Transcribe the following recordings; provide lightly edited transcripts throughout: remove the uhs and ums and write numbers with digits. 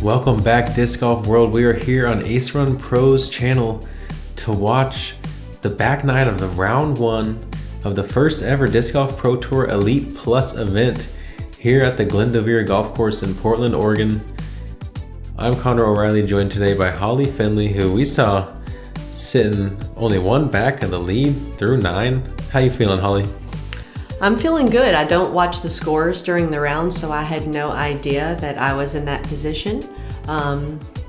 Welcome back, Disc Golf World. We are here on Ace Run Pro's channel to watch the back nine of the round one of the first ever Disc Golf Pro Tour Elite Plus event here at the Glendoveer Golf Course in Portland, Oregon. I'm Connor O'Reilly, joined today by Holly Finley, who we saw sitting only one back in the lead through nine. How you feeling, Holly? I'm feeling good. I don't watch the scores during the round, so I had no idea that I was in that position.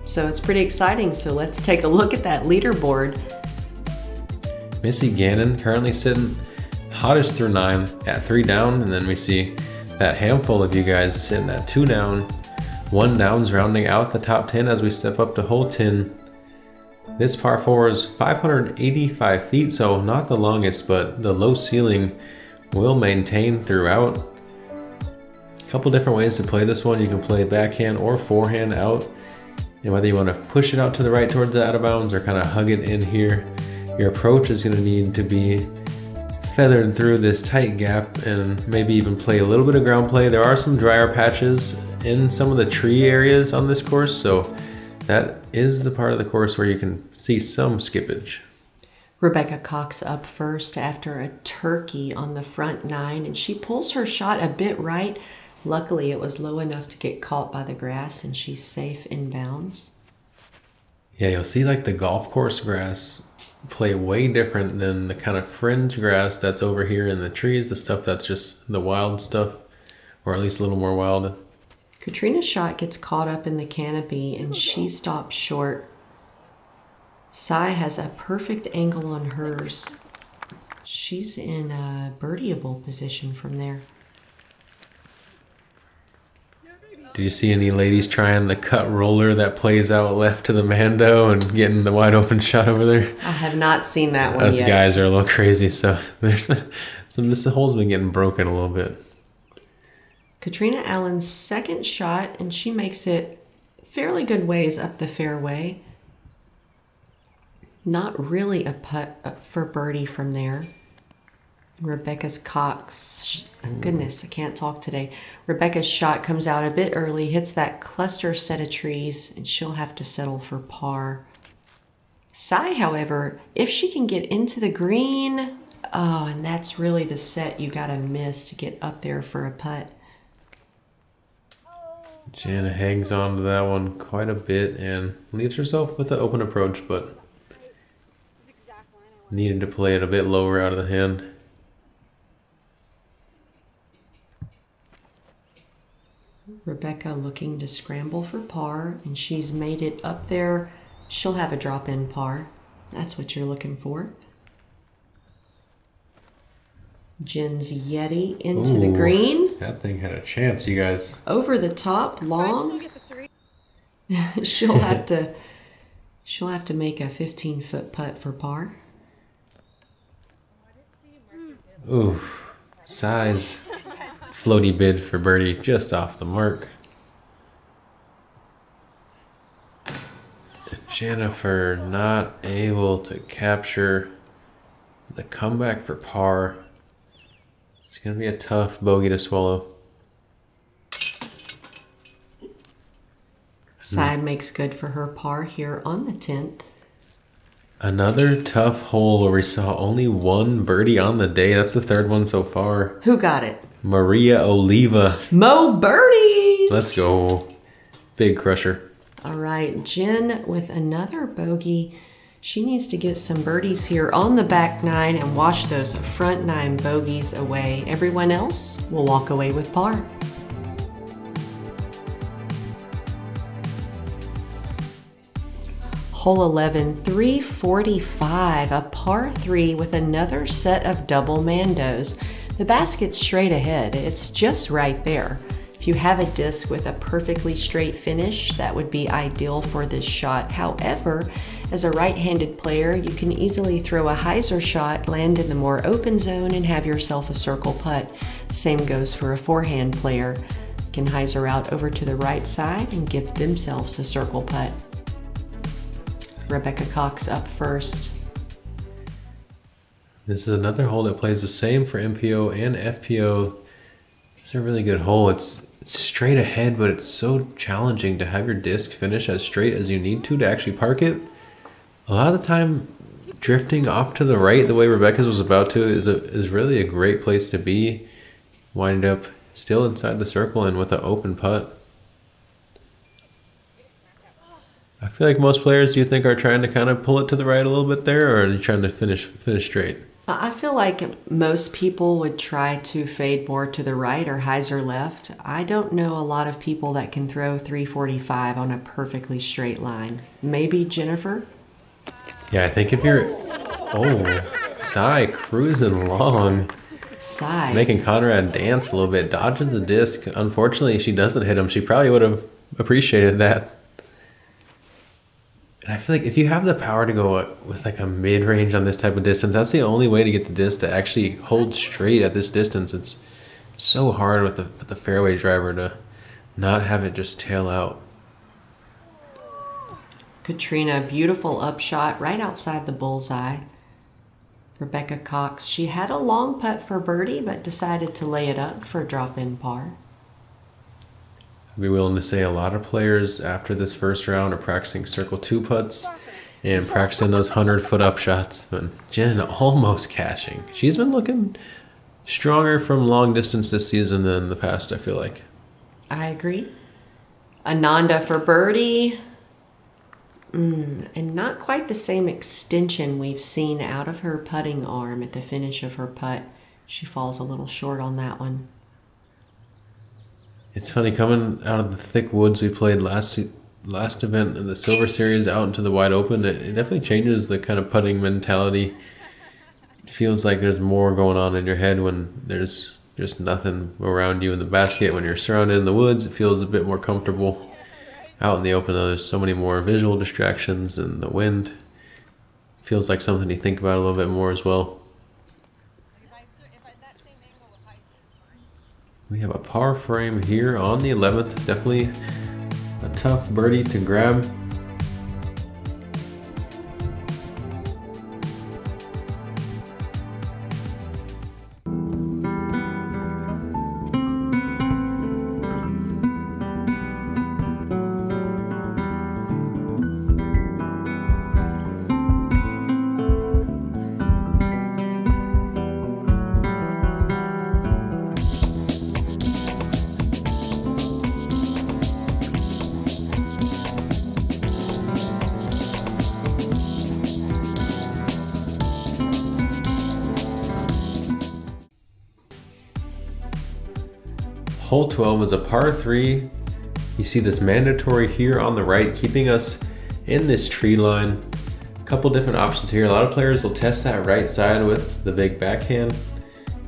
So it's pretty exciting. So let's take a look at that leaderboard. Missy Gannon currently sitting hottest through nine at 3 down, and then we see that handful of you guys sitting at 2 down. 1 down's rounding out the top 10 as we step up to hole 10. This par 4 is 585 feet, so not the longest, but the low ceiling will maintain throughout. A couple different ways to play this one. You can play backhand or forehand out, and whether you want to push it out to the right towards the out of bounds or kind of hug it in here, your approach is going to need to be feathered through this tight gap and maybe even play a little bit of ground play. There are some drier patches in some of the tree areas on this course, so that is the part of the course where you can see some skippage. Rebecca Cox up first after a turkey on the front nine, and she pulls her shot a bit right. Luckily, it was low enough to get caught by the grass, and she's safe in bounds. Yeah, you'll see like the golf course grass play way different than the kind of fringe grass that's over here in the trees, the stuff that's just the wild stuff, or at least a little more wild. Catrina's shot gets caught up in the canopy, and she stops short. Sai has a perfect angle on hers. She's in a birdieable position from there. Do you see any ladies trying the cut roller that plays out left to the Mando and getting the wide open shot over there? I have not seen that one Us yet. guys are a little crazy, so there's the hole's been getting broken a little bit. Catrina Allen's second shot, and she makes it fairly good ways up the fairway. Not really a putt for birdie from there. Rebecca's Cox, goodness, I can't talk today. Rebecca's shot comes out a bit early, hits that cluster set of trees, and she'll have to settle for par. Sai, however, if she can get into the green, oh, and that's really the set you gotta miss to get up there for a putt. Jana hangs on to that one quite a bit and leaves herself with the open approach, but needed to play it a bit lower out of the hand. Rebecca looking to scramble for par, and she's made it up there. She'll have a drop-in par. That's what you're looking for. Jen's Yeti into the green. That thing had a chance, you guys. Over the top, long. she'll have to make a 15-foot putt for par. Ooh, Sai's floaty bid for birdie just off the mark. Jennifer not able to capture the comeback for par. It's going to be a tough bogey to swallow. Sai makes good for her par here on the 10th. Another tough hole where we saw only one birdie on the day. That's the third one so far. Who got it? Maria Oliva. Mo birdies! Let's go. Big crusher. All right, Jen with another bogey. She needs to get some birdies here on the back nine and wash those front nine bogeys away. Everyone else will walk away with par. Hole 11, 345, a par 3 with another set of double Mandos. The basket's straight ahead. It's just right there. If you have a disc with a perfectly straight finish, that would be ideal for this shot. However, as a right-handed player, you can easily throw a hyzer shot, land in the more open zone, and have yourself a circle putt. Same goes for a forehand player. can hyzer out over to the right side and give themselves a circle putt. Rebecca Cox up first. This is another hole that plays the same for MPO and FPO. It's a really good hole. It's straight ahead, but it's so challenging to have your disc finish as straight as you need to actually park it. A lot of the time, drifting off to the right the way Rebecca's was about to is really a great place to be. Wind up still inside the circle and with an open putt. I feel like most players, do you think, are trying to kind of pull it to the right a little bit there, or are you trying to finish straight? I feel like most people would try to fade more to the right or hyzer left. I don't know a lot of people that can throw 345 on a perfectly straight line. Maybe Jennifer? Yeah, I think if you're... Oh, Sai cruising along. Sai. Making Conrad dance a little bit. Dodges the disc. Unfortunately, she doesn't hit him. She probably would have appreciated that. And I feel like if you have the power to go with like a mid-range on this type of distance, that's the only way to get the disc to actually hold straight at this distance. It's so hard with the fairway driver to not have it just tail out. Catrina, beautiful upshot right outside the bullseye. Rebecca Cox, she had a long putt for birdie, but decided to lay it up for drop-in par. I'd be willing to say a lot of players after this first round are practicing circle 2 putts and practicing those 100-foot upshots. But Jen almost cashing. She's been looking stronger from long distance this season than the past, I feel like. I agree. Ananda for birdie. And not quite the same extension we've seen out of her putting arm at the finish of her putt. She falls a little short on that one. It's funny, coming out of the thick woods we played last event in the Silver Series out into the wide open, it definitely changes the kind of putting mentality. It feels like there's more going on in your head when there's just nothing around you in the basket. When you're surrounded in the woods, it feels a bit more comfortable. Out in the open, though, there's so many more visual distractions, and the wind feels like something you think about a little bit more as well. We have a par frame here on the 11th. Definitely a tough birdie to grab. Hole 12 is a par 3. You see this mandatory here on the right, keeping us in this tree line. A couple different options here. A lot of players will test that right side with the big backhand.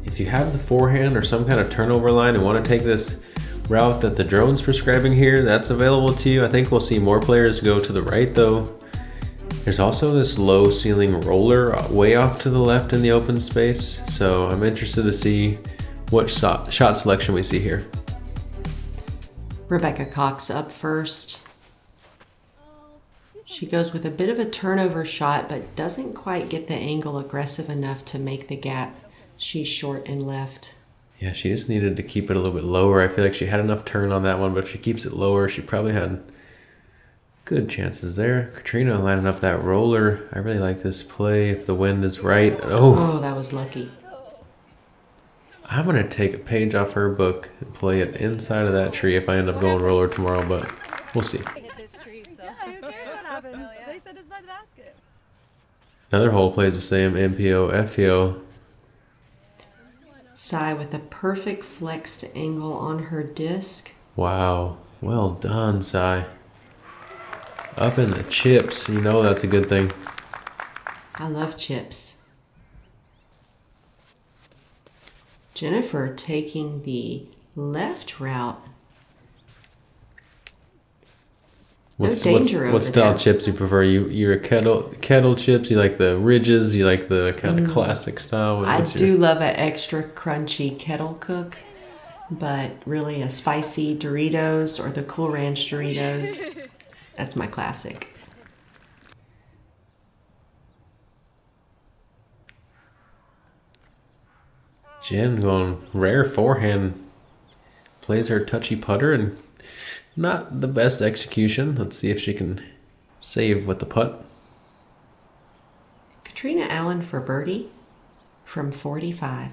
If you have the forehand or some kind of turnover line and want to take this route that the drone's prescribing here, that's available to you. I think we'll see more players go to the right though. There's also this low ceiling roller way off to the left in the open space. So I'm interested to see what shot selection we see here. Rebecca Cox up first. She goes with a bit of a turnover shot, but doesn't quite get the angle aggressive enough to make the gap. She's short and left. Yeah, she just needed to keep it a little bit lower. I feel like she had enough turn on that one, but if she keeps it lower, she probably had good chances there. Catrina lining up that roller. I really like this play if the wind is right. Oh, that was lucky. I'm going to take a page off her book and play it inside of that tree if I end up going roller tomorrow, but we'll see. Another hole plays the same, MPO, FPO. Sai with a perfect flexed angle on her disc. Wow, well done, Sai. Up in the chips, you know that's a good thing. I love chips. Jennifer taking the left route. What style chips you prefer? You're a kettle chips. You like the ridges. You like the kind of classic style. I do love an extra crunchy kettle cook. but really a spicy Doritos or the Cool Ranch Doritos, that's my classic. Jen going rare forehand, plays her touchy putter and not the best execution. Let's see if she can save with the putt. Catrina Allen for birdie from 45.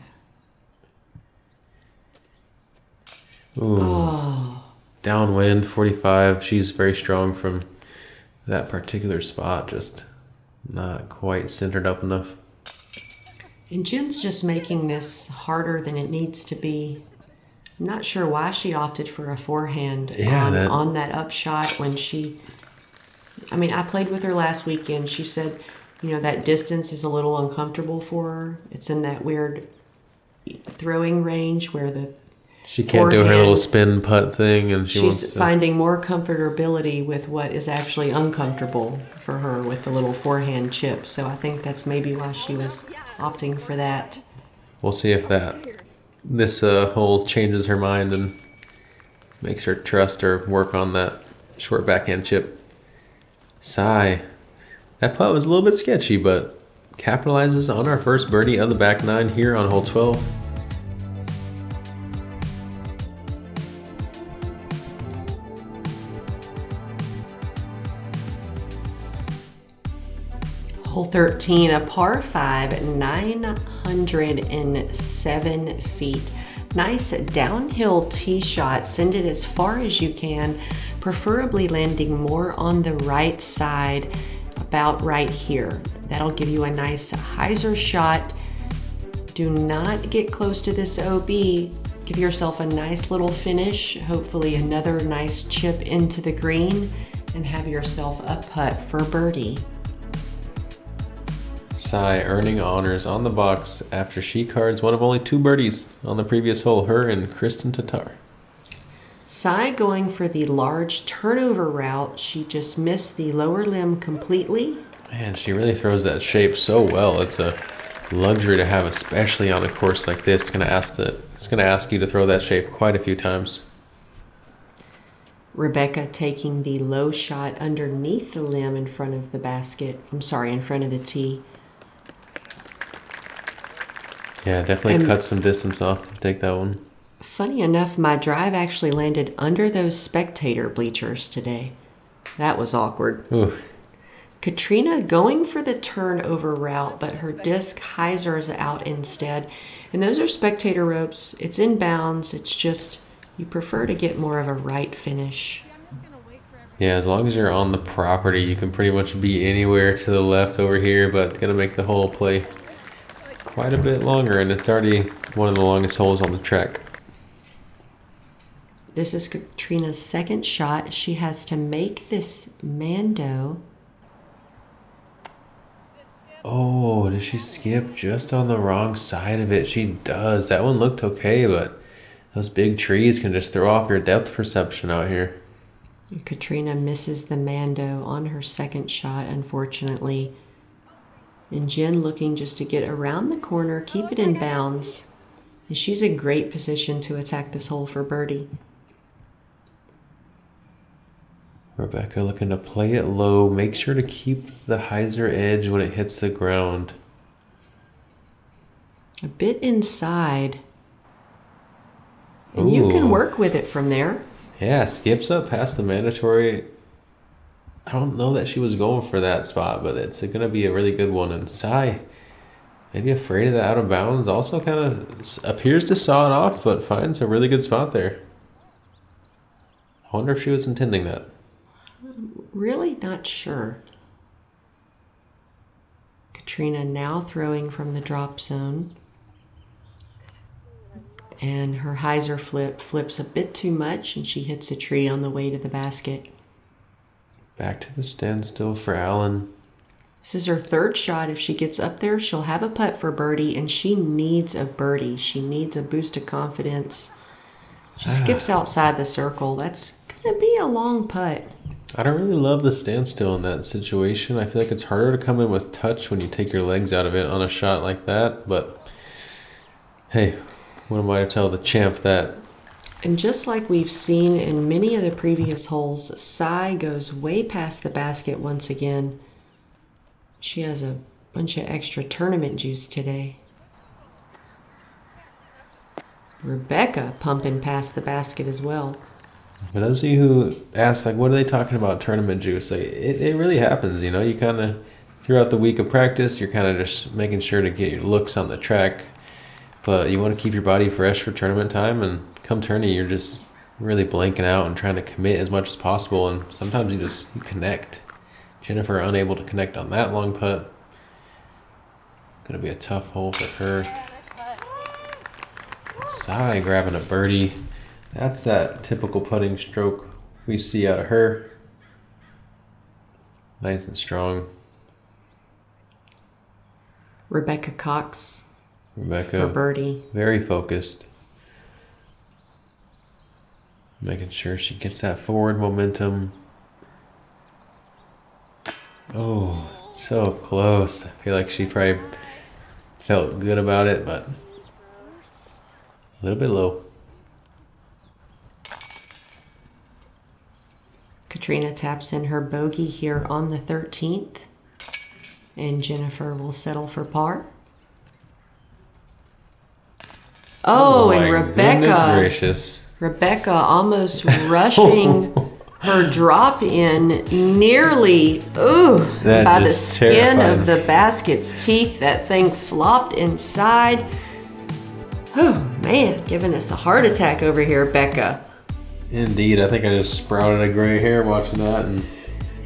Ooh. Oh. Downwind 45. She's very strong from that particular spot, just not quite centered up enough. And Jen's just making this harder than it needs to be. I'm not sure why she opted for a forehand on that upshot when she... I mean, I played with her last weekend. She said, you know, that distance is a little uncomfortable for her. It's in that weird throwing range where the she can't do her little spin putt thing, and she's finding more comfortability with what is actually uncomfortable for her with the little forehand chip. So I think that's maybe why she was opting for that. We'll see if this hole changes her mind and makes her trust or work on that short backhand chip. Sai, that putt was a little bit sketchy, but capitalizes on our first birdie of the back nine here on hole 12. Hole 13, a par 5, 907 feet. Nice downhill tee shot. Send it as far as you can, preferably landing more on the right side, about right here. That'll give you a nice hyzer shot. Do not get close to this OB. Give yourself a nice little finish, hopefully another nice chip into the green, and have yourself a putt for birdie. Sai earning honors on the box after she cards one of only 2 birdies on the previous hole, her and Kristen Tatar. Sai going for the large turnover route. She just missed the lower limb completely. Man, she really throws that shape so well. It's a luxury to have, especially on a course like this. It's gonna ask you to throw that shape quite a few times. Rebecca taking the low shot underneath the limb in front of the basket. I'm sorry, in front of the tee. Yeah, definitely cut some distance off. Take that one. Funny enough, my drive actually landed under those spectator bleachers today. That was awkward. Ooh. Catrina going for the turnover route, but her disc hyzers out instead. And those are spectator ropes. It's in bounds. It's just you prefer to get more of a right finish. Yeah, as long as you're on the property, you can pretty much be anywhere to the left over here, but it's going to make the whole play quite a bit longer, and it's already one of the longest holes on the track. This is Catrina's second shot. She has to make this Mando. Oh, did she skip just on the wrong side of it? She does. That one looked okay, but those big trees can just throw off your depth perception out here. Catrina misses the Mando on her second shot, unfortunately. And Jen looking just to get around the corner, keep it in bounds. And she's in great position to attack this hole for birdie. Rebecca looking to play it low. Make sure to keep the hyzer edge when it hits the ground. A bit inside. And you can work with it from there. Yeah, skips up past the mandatory. I don't know that she was going for that spot, but it's going to be a really good one. And Sai, maybe afraid of the out of bounds, also kind of appears to saw it off, but finds a really good spot there. I wonder if she was intending that. Really not sure. Catrina now throwing from the drop zone. And her hyzer flips a bit too much, and she hits a tree on the way to the basket. Back to the standstill for Allen. This is her third shot. If she gets up there, she'll have a putt for birdie, and she needs a birdie. She needs a boost of confidence. She skips outside the circle. That's going to be a long putt. I don't really love the standstill in that situation. I feel like it's harder to come in with touch when you take your legs out of it on a shot like that. But hey, what am I to tell the champ that And just like we've seen in many of the previous holes, Sai goes way past the basket once again. She has a bunch of extra tournament juice today. Rebecca pumping past the basket as well. For those of you who ask, like, what are they talking about tournament juice? Like, it really happens, you know? You kind of, throughout the week of practice, you're kind of just making sure to get your looks on the track. But you want to keep your body fresh for tournament time, and come tourney, you're just really blanking out and trying to commit as much as possible, and sometimes you connect. Jennifer unable to connect on that long putt. Gonna be a tough hole for her. Sai grabbing a birdie. That's that typical putting stroke we see out of her. Nice and strong. Rebecca Cox for birdie. Very focused. Making sure she gets that forward momentum. Oh, so close. I feel like she probably felt good about it, but a little bit low. Catrina taps in her bogey here on the 13th, and Jennifer will settle for par. Oh, and Rebecca almost rushing her drop in nearly, by the skin of the basket's teeth. That thing flopped inside. Oh man, giving us a heart attack over here, Becca. Indeed, I think I just sprouted a gray hair watching that. And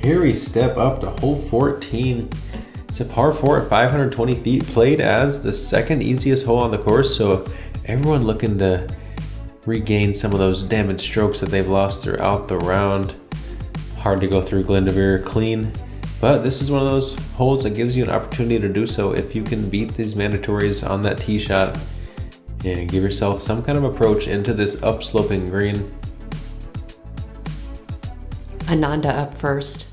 here we step up to hole 14. It's a par 4 at 520 feet, played as the second easiest hole on the course. So everyone looking to regain some of those damaged strokes that they've lost throughout the round. Hard to go through Glendoveer clean, but this is one of those holes that gives you an opportunity to do so if you can beat these mandatories on that tee shot and give yourself some kind of approach into this upsloping green. Ananda up first.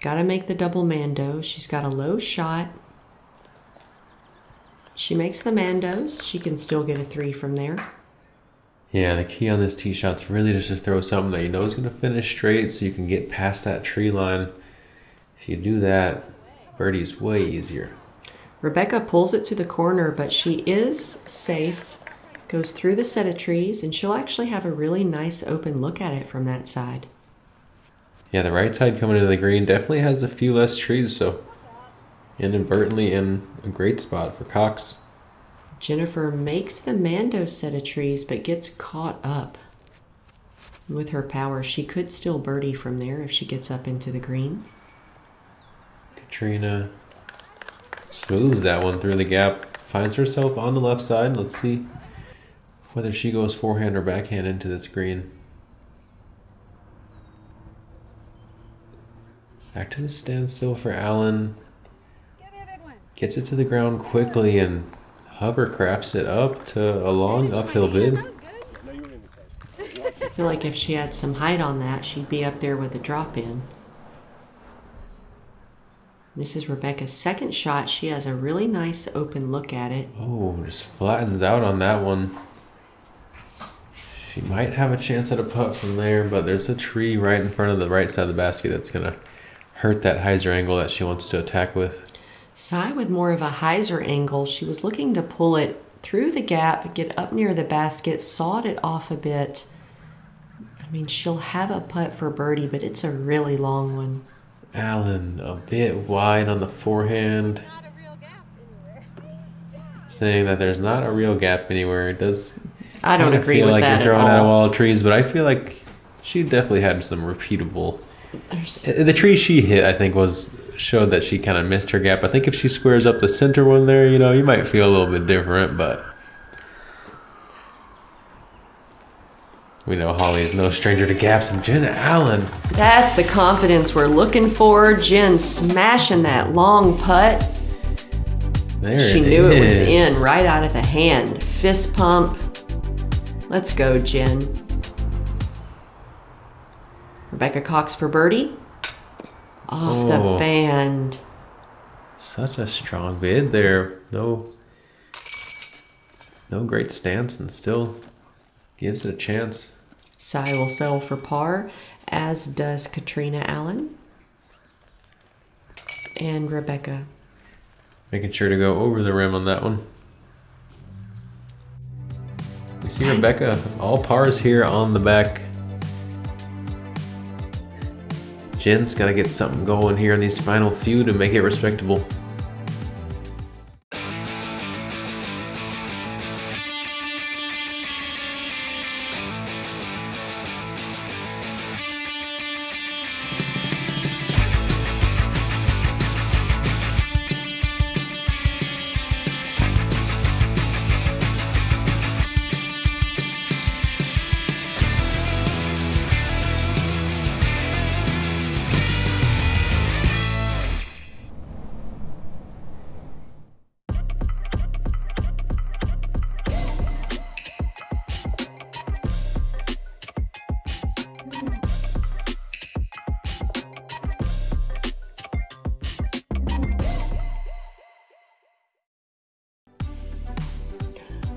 Gotta make the double mando. She's got a low shot. She makes the mandos. She can still get a 3 from there. Yeah, the key on this tee shot's really just to throw something that you know is going to finish straight so you can get past that tree line. If you do that, birdie's way easier. Rebecca pulls it to the corner, but she is safe. Goes through the set of trees, and she'll actually have a really nice open look at it from that side. Yeah, the right side coming into the green definitely has a few less trees, so inadvertently in a great spot for Cox. Jennifer makes the mando set of trees, but gets caught up. With her power, she could still birdie from there if she gets up into the green. Catrina smooths that one through the gap, finds herself on the left side. Let's see whether she goes forehand or backhand into this green. Back to the standstill for Allen. Gets it to the ground quickly and hovercrafts it up to a long uphill bid. I feel like if she had some height on that, she'd be up there with a drop in. This is Rebecca's second shot. She has a really nice open look at it. Oh, just flattens out on that one. She might have a chance at a putt from there, but there's a tree right in front of the right side of the basket that's going to hurt that hyzer angle that she wants to attack with. Sai with more of a hyzer angle. She was looking to pull it through the gap, get up near the basket, sawed it off a bit. I mean, she'll have a putt for birdie, but it's a really long one. Allen a bit wide on the forehand. Saying that there's not a real gap anywhere. It does. I don't agree feel with like that you're throwing at out a all. wall of trees, but I feel like she definitely had some repeatable. The tree she hit, I think, showed that she kind of missed her gap. I think if she squares up the center one there, you know, you might feel a little bit different, but we know Holly is no stranger to gaps, and Jen Allen. That's the confidence we're looking for. Jen smashing that long putt. She knew it was in right out of the hand. Fist pump. Let's go, Jen. Rebecca Cox for birdie. Off the band. Such a strong bid there. No No great stance and still gives it a chance. Sai will settle for par, as does Catrina Allen and Rebecca. Making sure to go over the rim on that one. We see Rebecca, all pars here on the back. Jen's got to get something going here in these final few to make it respectable.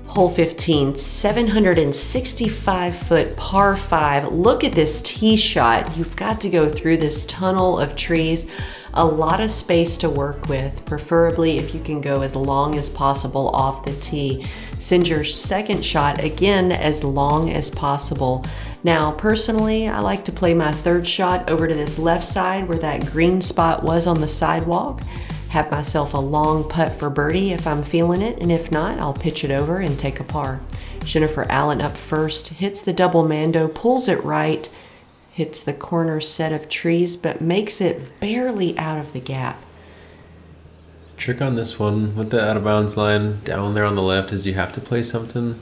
Hole 15, 765-foot par 5. Look at this tee shot. You've got to go through this tunnel of trees. A lot of space to work with, preferably if you can go as long as possible off the tee. Send your second shot again as long as possible. Now, personally, I like to play my third shot over to this left side where that green spot was on the sidewalk. Have myself a long putt for birdie if I'm feeling it, and if not, I'll pitch it over and take a par. Jennifer Allen up first, hits the double mando, pulls it right, hits the corner set of trees, but makes it barely out of the gap. Trick on this one with the out of bounds line down there on the left is you have to play something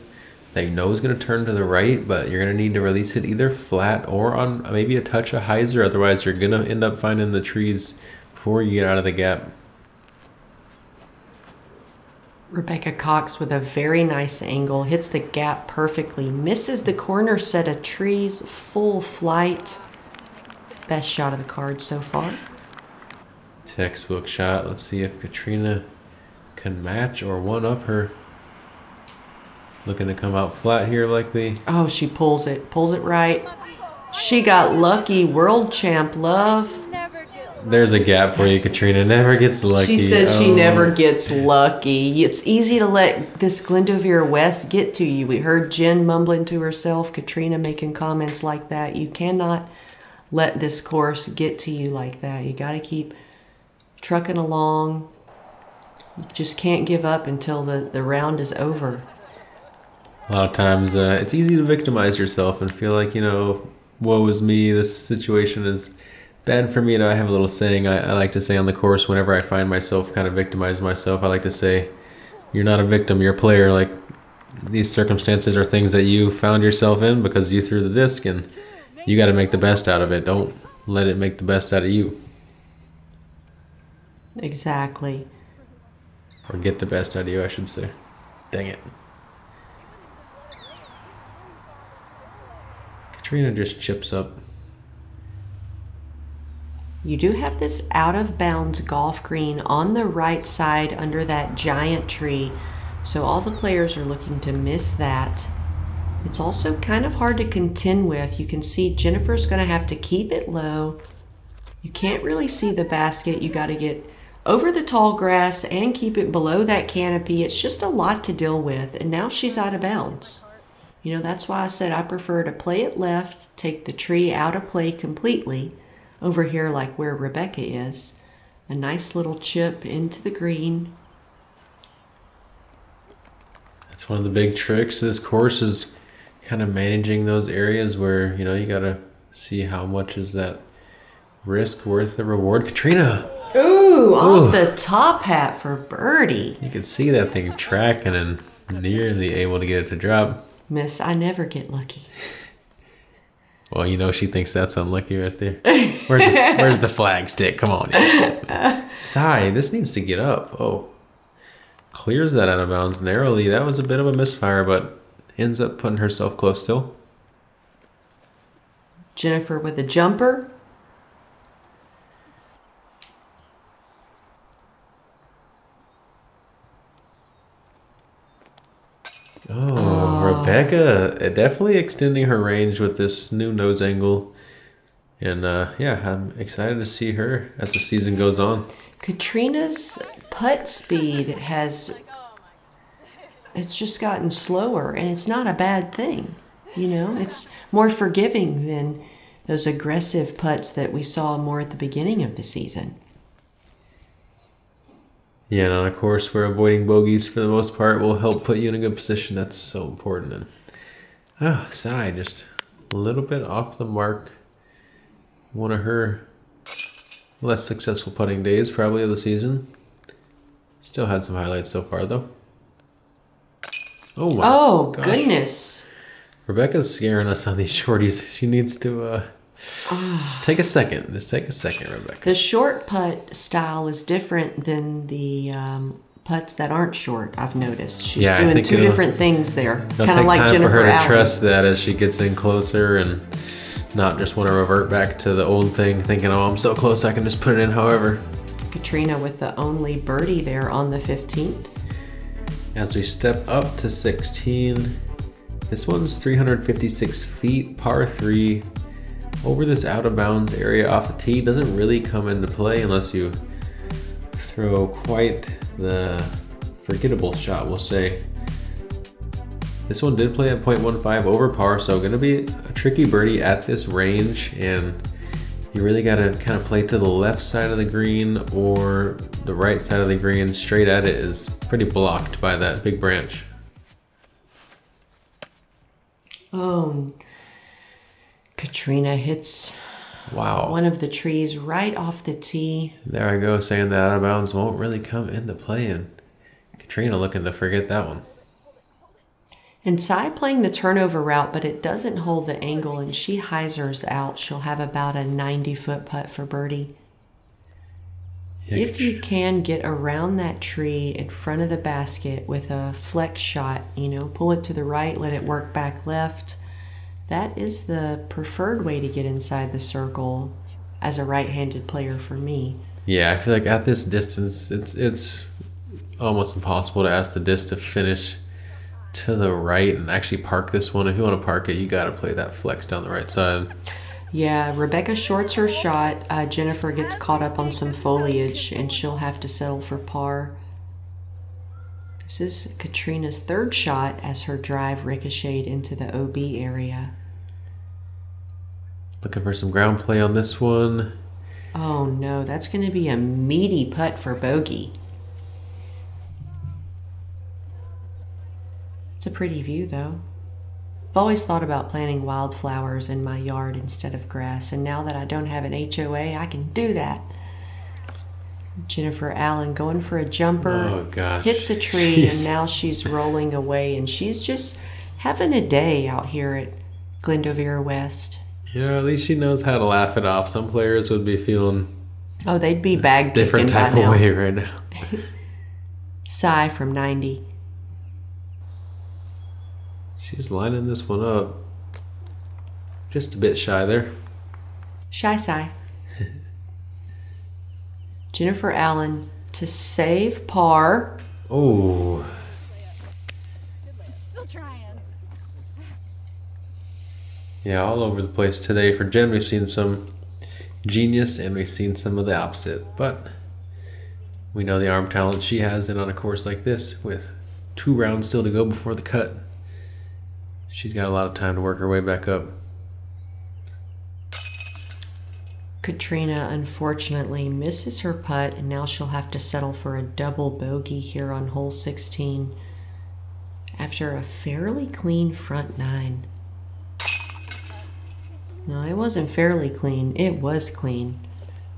that you know is going to turn to the right, but you're going to need to release it either flat or on maybe a touch of hyzer, otherwise you're going to end up finding the trees before you get out of the gap. Rebecca Cox with a very nice angle, hits the gap perfectly, misses the corner set of trees, full flight. Best shot of the card so far. Textbook shot. Let's see if Catrina can match or one-up her. Looking to come out flat here likely. Oh, she pulls it right. She got lucky, world champ love. There's a gap for you, Catrina. Never gets lucky. She says she never gets lucky. It's easy to let this Glendoveer West get to you. We heard Jen mumbling to herself, Catrina making comments like that. You cannot let this course get to you like that. You got to keep trucking along. You just can't give up until the round is over. A lot of times it's easy to victimize yourself and feel like, you know, woe is me. This situation is bad for me. And I have a little saying I like to say on the course whenever I find myself kind of victimize myself. I like to say, you're not a victim, you're a player. Like, these circumstances are things that you found yourself in because you threw the disc, and you got to make the best out of it. Don't let it make the best out of you. Exactly. Or get the best out of you, I should say. Dang it. Catrina just chips up. You do have this out of bounds golf green on the right side under that giant tree, so all the players are looking to miss that. It's also kind of hard to contend with. You can see Jennifer's going to have to keep it low. You can't really see the basket. You got to get over the tall grass and keep it below that canopy. It's just a lot to deal with, and now she's out of bounds. You know, that's why I said I prefer to play it left, take the tree out of play completely. Over here, like where Rebecca is, a nice little chip into the green. That's one of the big tricks of this course, is kind of managing those areas where, you know, you got to see how much is that risk worth the reward. Catrina! Ooh, off the top hat for birdie. You can see that thing tracking and nearly able to get it to drop. Miss, I never get lucky. Well, you know, she thinks that's unlucky right there. Where's the flag stick? Come on. Sai, this needs to get up. Oh. Clears that out of bounds narrowly. That was a bit of a misfire, but ends up putting herself close still. Jennifer with a jumper. Rebecca definitely extending her range with this new nose angle. And yeah, I'm excited to see her as the season goes on. Catrina's putt speed it's just gotten slower, and it's not a bad thing. You know, it's more forgiving than those aggressive putts that we saw more at the beginning of the season. Yeah, and on a course where avoiding bogeys for the most part will help put you in a good position. That's so important. And Sai just a little bit off the mark. One of her less successful putting days probably of the season. Still had some highlights so far though. Oh my gosh. Goodness. Rebecca's scaring us on these shorties. She needs to just take a second. Just take a second, Rebecca. The short putt style is different than the putts that aren't short, I've noticed. She's doing two different things there. Kind of like Jennifer Allen. For her to trust that as she gets in closer and not just want to revert back to the old thing, thinking, oh, I'm so close, I can just put it in however. Catrina with the only birdie there on the 15th. As we step up to 16, this one's 356 feet, par 3. Over this out of bounds area off the tee doesn't really come into play unless you throw quite the forgettable shot, we'll say. This one did play at 0.15 over par, so going to be a tricky birdie at this range, and you really got to kind of play to the left side of the green or the right side of the green. Straight at it is pretty blocked by that big branch. Oh, Catrina hits one of the trees right off the tee. There I go, saying that out of bounds won't really come into play, and Catrina looking to forget that one. And Sai playing the turnover route, but it doesn't hold the angle, and she hyzers out. She'll have about a 90-foot putt for birdie. If you can get around that tree in front of the basket with a flex shot, you know, pull it to the right, let it work back left, that is the preferred way to get inside the circle as a right-handed player for me. Yeah, I feel like at this distance, it's almost impossible to ask the disc to finish to the right and actually park this one. If you want to park it, you got to play that flex down the right side. Yeah, Rebecca shorts her shot. Jennifer gets caught up on some foliage, and she'll have to settle for par. This is Catrina's third shot as her drive ricocheted into the OB area. Looking for some ground play on this one. Oh no, that's going to be a meaty putt for bogey. It's a pretty view though. I've always thought about planting wildflowers in my yard instead of grass, and now that I don't have an HOA, I can do that. Jennifer Allen going for a jumper, hits a tree, and now she's rolling away, and she's just having a day out here at Glendoveer West. Yeah, at least she knows how to laugh it off. Some players would be feeling they'd be bag different type of way right now. Sai from 90. She's lining this one up. Just a bit shy there. Shy Sai. Jennifer Allen to save par. Oh. Still trying. Yeah, all over the place today. For Jen, we've seen some genius and we've seen some of the opposite. But we know the arm talent she has, and on a course like this with 2 rounds still to go before the cut, she's got a lot of time to work her way back up. Catrina unfortunately misses her putt, and now she'll have to settle for a double bogey here on hole 16 after a fairly clean front 9. No, it wasn't fairly clean. It was clean.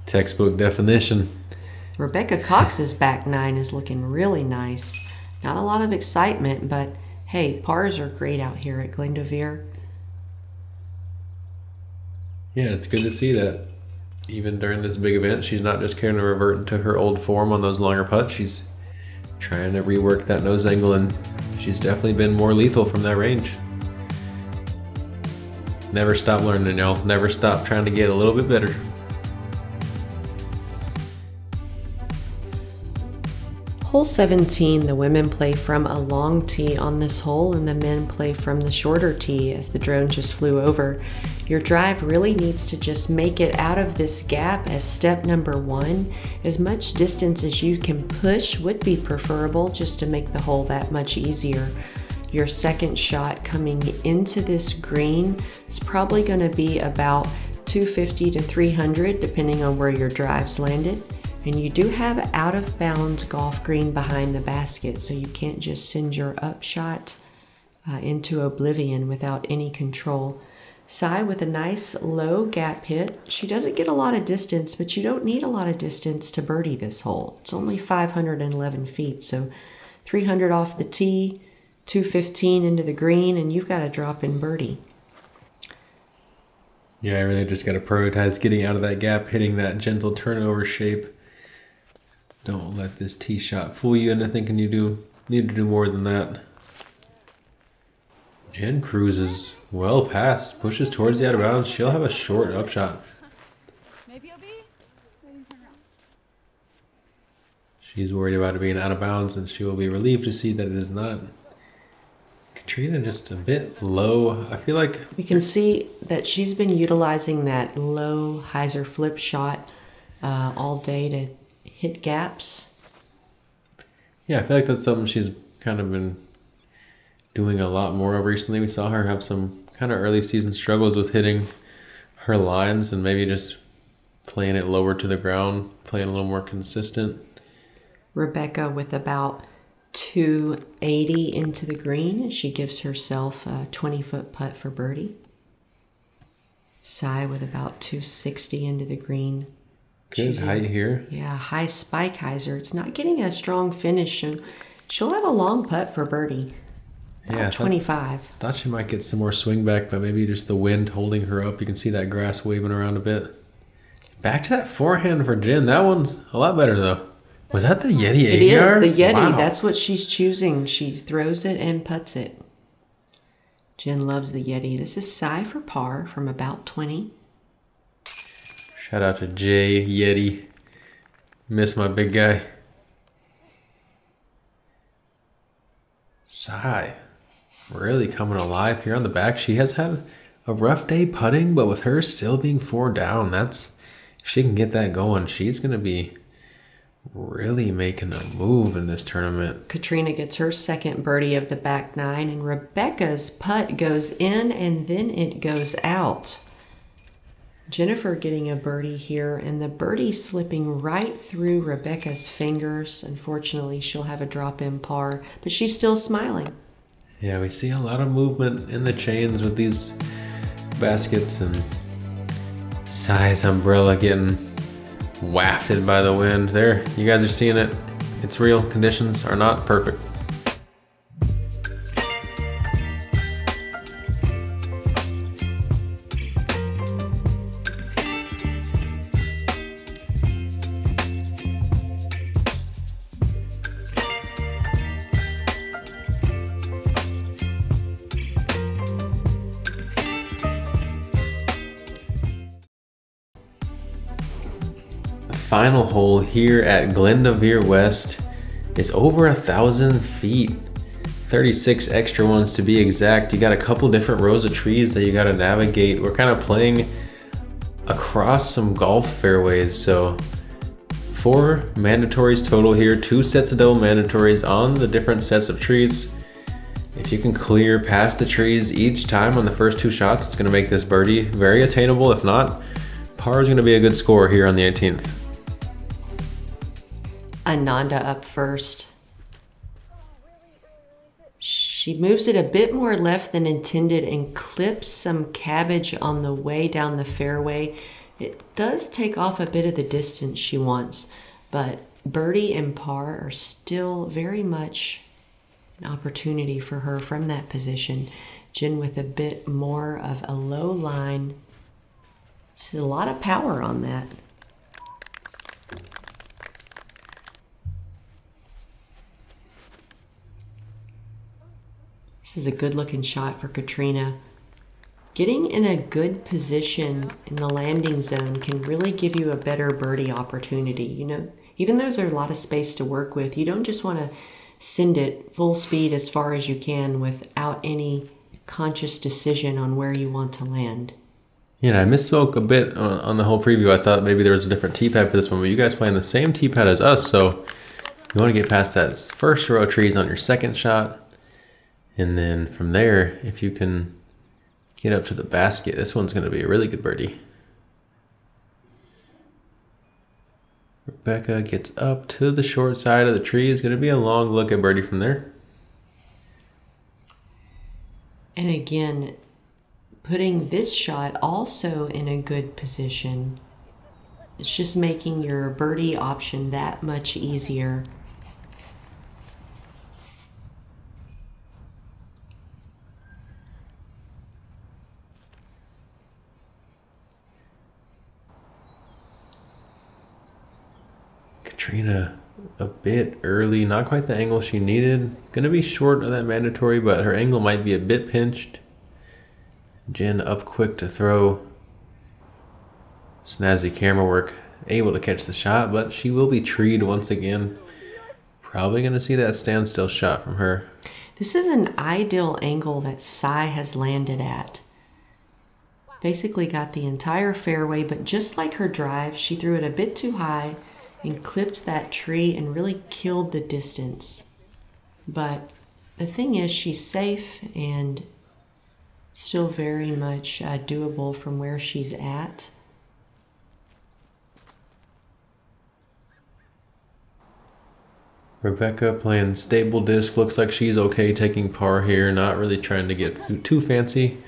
Textbook definition. Rebecca Cox's back 9 is looking really nice. Not a lot of excitement, but hey, pars are great out here at Glendoveer. Yeah, it's good to see that even during this big event, she's not just caring to revert into her old form on those longer putts. She's trying to rework that nose angle, and she's definitely been more lethal from that range. Never stop learning, y'all. Never stop trying to get a little bit better. Hole 17, the women play from a long tee on this hole and the men play from the shorter tee as the drone just flew over. Your drive really needs to just make it out of this gap as step number 1. As much distance as you can push would be preferable just to make the hole that much easier. Your second shot coming into this green is probably going to be about 250 to 300 depending on where your drive's landed. And you do have out of bounds golf green behind the basket, so you can't just send your upshot into oblivion without any control. Sai with a nice low gap hit. She doesn't get a lot of distance, but you don't need a lot of distance to birdie this hole. It's only 511 feet, so 300 off the tee, 215 into the green, and you've got a drop in birdie. Yeah, I really just got to prioritize getting out of that gap, hitting that gentle turnover shape. Don't let this tee shot fool you into thinking you need to do more than that. Jen cruises well past, pushes towards the out of bounds. She'll have a short upshot. Maybe it'll be. She's worried about it being out of bounds, and she will be relieved to see that it is not. Catrina just a bit low. I feel like we can see that she's been utilizing that low hyzer flip shot all day to hit gaps. Yeah, I feel like that's something she's kind of been doing a lot more of recently. We saw her have some kind of early season struggles with hitting her lines and maybe just playing it lower to the ground, playing a little more consistent. Rebecca with about 280 into the green. She gives herself a 20-foot putt for birdie. Sai with about 260 into the green. Good height here. Yeah, high spike hyzer. It's not getting a strong finish, so she'll have a long putt for birdie. About 25. Thought she might get some more swing back, but maybe just the wind holding her up. You can see that grass waving around a bit. Back to that forehand for Jen. That one's a lot better though. Was that the Yeti 8 yard? It is the Yeti. Wow. That's what she's choosing. She throws it and putts it. Jen loves the Yeti. This is Sai for par from about 20. Shout out to Jay Yeti. Miss my big guy. Sai really coming alive here on the back. She has had a rough day putting, but with her still being 4 down, if she can get that going, she's going to be really making a move in this tournament. Catrina gets her second birdie of the back 9, and Rebecca's putt goes in and then it goes out. Jennifer getting a birdie here, and the birdie slipping right through Rebecca's fingers. Unfortunately, she'll have a drop-in par, but she's still smiling. Yeah, we see a lot of movement in the chains with these baskets, and Sai's umbrella getting wafted by the wind. There, you guys are seeing it. It's real. Conditions are not perfect. Final hole here at Glendoveer West is over 1,000 feet. 36 extra ones to be exact. You got a couple different rows of trees that you got to navigate. We're kind of playing across some golf fairways, so 4 mandatories total here, 2 sets of double mandatories on the different sets of trees. If you can clear past the trees each time on the first 2 shots, it's going to make this birdie very attainable. If not, par is going to be a good score here on the 18th. Ananda up first. She moves it a bit more left than intended and clips some cabbage on the way down the fairway. It does take off a bit of the distance she wants, but birdie and par are still very much an opportunity for her from that position. Jen with a bit more of a low line. There's a lot of power on that. This is a good looking shot for Catrina. Getting in a good position in the landing zone can really give you a better birdie opportunity. You know, Even though there's a lot of space to work with, you don't just want to send it full speed as far as you can without any conscious decision on where you want to land. Yeah, I misspoke a bit on the whole preview. I thought maybe there was a different T-pad for this one, but you guys playing the same T-pad as us, so you want to get past that first row of trees on your second shot. And then from there, if you can get up to the basket, this one's going to be a really good birdie. Rebecca gets up to the short side of the tree. It's going to be a long look at birdie from there. And again, putting this shot also in a good position, it's just making your birdie option that much easier. Catrina a bit early, not quite the angle she needed. Gonna be short of that mandatory, but her angle might be a bit pinched. Jen up quick to throw. Snazzy camera work, able to catch the shot, but she will be treed once again. Probably gonna see that standstill shot from her. This is an ideal angle that Sai has landed at. Basically got the entire fairway, but just like her drive, she threw it a bit too high and clipped that tree and really killed the distance. But the thing is, she's safe and still very much doable from where she's at. Rebecca playing stable disc, looks like she's okay taking par here, not really trying to get too fancy.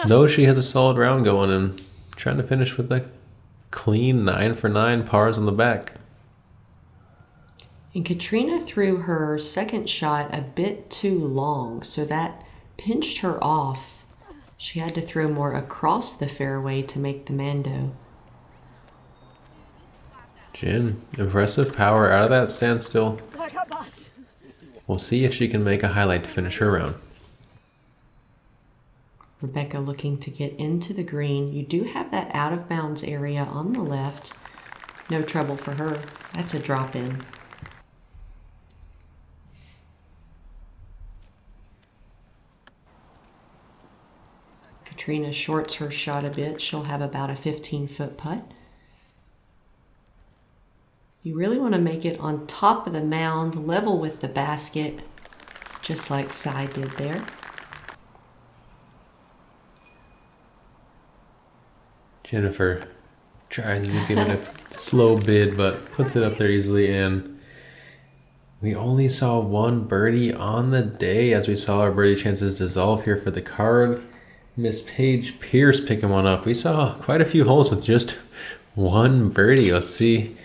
Knows she has a solid round going and trying to finish with a clean 9 for 9 pars on the back. And Catrina threw her second shot a bit too long, so that pinched her off. She had to throw more across the fairway to make the mando. Jen, impressive power out of that standstill. We'll see if she can make a highlight to finish her round. Rebecca looking to get into the green. You do have that out of bounds area on the left. No trouble for her. That's a drop in. Catrina shorts her shot a bit. She'll have about a 15-foot putt. You really want to make it on top of the mound, level with the basket, just like Sai did there. Jennifer tries to give it a slow bid, but puts it up there easily, and we only saw one birdie on the day as we saw our birdie chances dissolve here for the card. Miss Paige Pierce picking one up. We saw quite a few holes with just one birdie. Let's see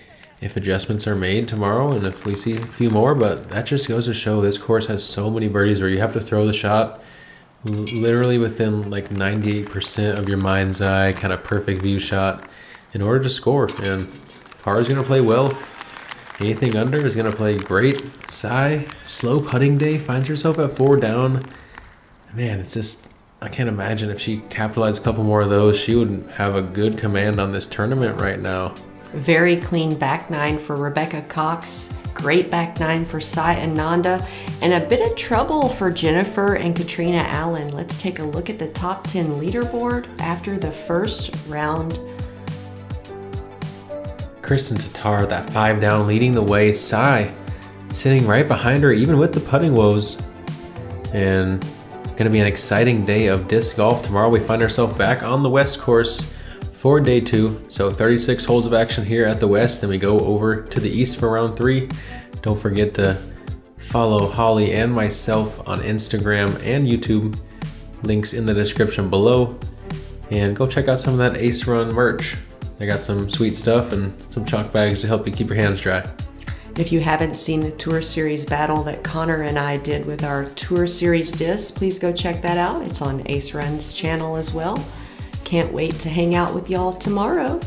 if adjustments are made tomorrow and if we see a few more, but that just goes to show this course has so many birdies where you have to throw the shot literally within like 98% of your mind's eye, kind of perfect view shot in order to score. And par is going to play well. Anything under is going to play great. Sai, slow putting day, finds herself at 4 down. Man, it's just, I can't imagine if she capitalized a couple more of those, she would have a good command on this tournament right now. Very clean back nine for Rebecca Cox. Great back nine for Sai Ananda. And a bit of trouble for Jennifer and Catrina Allen. Let's take a look at the top 10 leaderboard after the first round. Kristen Tatar, that 5 down, leading the way. Sai sitting right behind her, even with the putting woes. And gonna be an exciting day of disc golf. Tomorrow we find ourselves back on the West course for day 2. So 36 holes of action here at the West. Then we go over to the East for round 3. Don't forget to follow Holly and myself on Instagram and YouTube. Links in the description below. And go check out some of that Ace Run merch. I got some sweet stuff and some chalk bags to help you keep your hands dry. If you haven't seen the Tour Series battle that Connor and I did with our Tour Series disc, please go check that out. It's on Ace Run's channel as well. Can't wait to hang out with y'all tomorrow.